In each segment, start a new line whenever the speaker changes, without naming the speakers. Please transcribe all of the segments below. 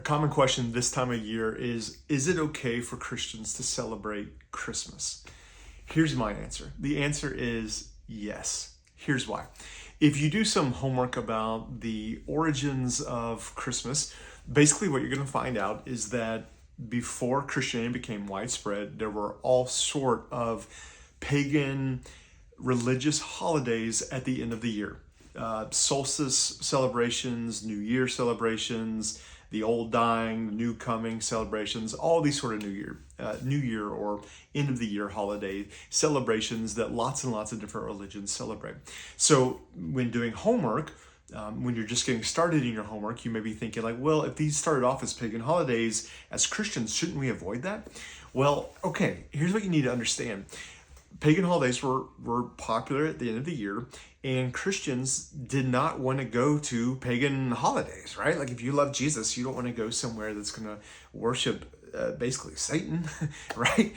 common question this time of year is it okay for Christians to celebrate Christmas? Here's my answer. The answer is yes. Here's why. If you do some homework about the origins of Christmas, basically what you're going to find out is that before Christianity became widespread, there were all sort of pagan religious holidays at the end of the year. Solstice celebrations, New Year celebrations, the old dying, the new coming celebrations, all these sort of New Year or end of the year holiday celebrations that lots and lots of different religions celebrate. So when doing homework, when you're just getting started in your homework, you may be thinking like, well, if these started off as pagan holidays, as Christians, shouldn't we avoid that? Well, okay, here's what you need to understand. Pagan holidays were popular at the end of the year, and Christians did not want to go to pagan holidays, right? Like if you love Jesus, you don't want to go somewhere that's going to worship basically Satan, right?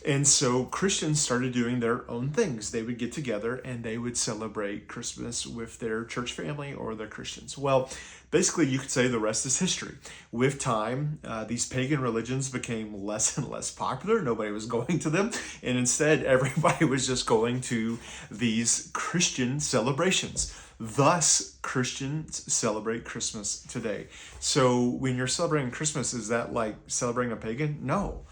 And so Christians started doing their own things. They would get together and they would celebrate Christmas with their church family or their Christians. Well, basically you could say the rest is history. With time, these pagan religions became less and less popular. Nobody was going to them. And instead, everybody was just going to these Christian celebrations. Thus, Christians celebrate Christmas today. So when you're celebrating Christmas, is that like celebrating a pagan? No.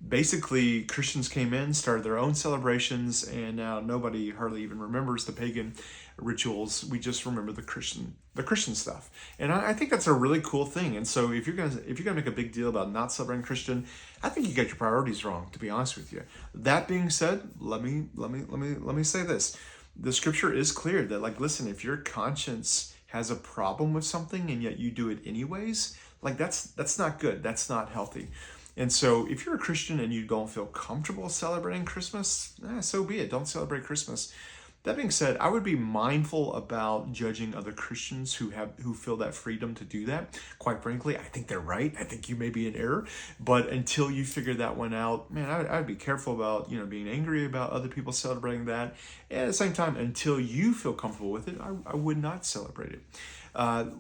Basically, Christians came in, started their own celebrations, and now nobody hardly even remembers the pagan rituals. We just remember the Christian stuff. And I think that's a really cool thing. And so if you're gonna make a big deal about not celebrating Christian, I think you got your priorities wrong, to be honest with you. That being said, let me say this. The scripture is clear that, like, listen, if your conscience has a problem with something and yet you do it anyways, like that's not good. That's not healthy. And so if you're a Christian and you don't feel comfortable celebrating Christmas, so be it. Don't celebrate Christmas. That being said, I would be mindful about judging other Christians who feel that freedom to do that. Quite frankly, I think they're right. I think you may be in error. But until you figure that one out, man, I'd be careful about being angry about other people celebrating that. And at the same time, until you feel comfortable with it, I would not celebrate it.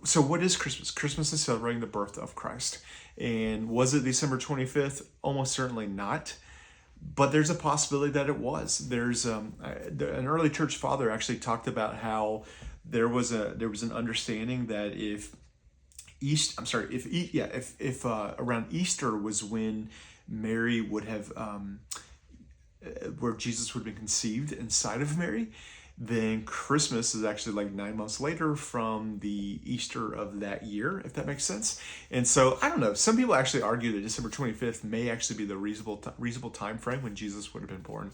So what is Christmas? Christmas is celebrating the birth of Christ. And was it December 25th? Almost certainly not. But there's a possibility that it was. There's an early church father actually talked about how there was an understanding that if around Easter was when Mary would have where Jesus would have been conceived inside of Mary, then Christmas is actually like 9 months later from the Easter of that year, if that makes sense. And so I don't know. Some people actually argue that December 25th may actually be the reasonable time frame when Jesus would have been born.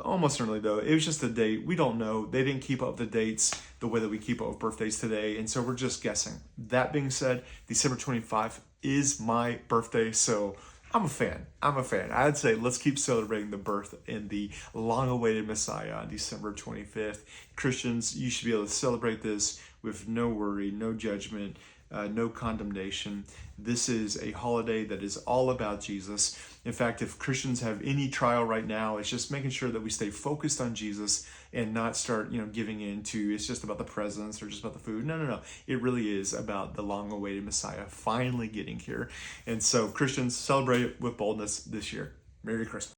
Almost certainly though, it was just a date. We don't know. They didn't keep up the dates the way that we keep up with birthdays today, and so we're just guessing. That being said, December 25th is my birthday, so I'm a fan. I'd say let's keep celebrating the birth and the long-awaited Messiah on December 25th. Christians, you should be able to celebrate this with no worry, no judgment, no condemnation. This is a holiday that is all about Jesus. In fact, if Christians have any trial right now, it's just making sure that we stay focused on Jesus and not start, giving in to it's just about the presents or just about the food. No. It really is about the long-awaited Messiah finally getting here. And so Christians, celebrate it with boldness this year. Merry Christmas.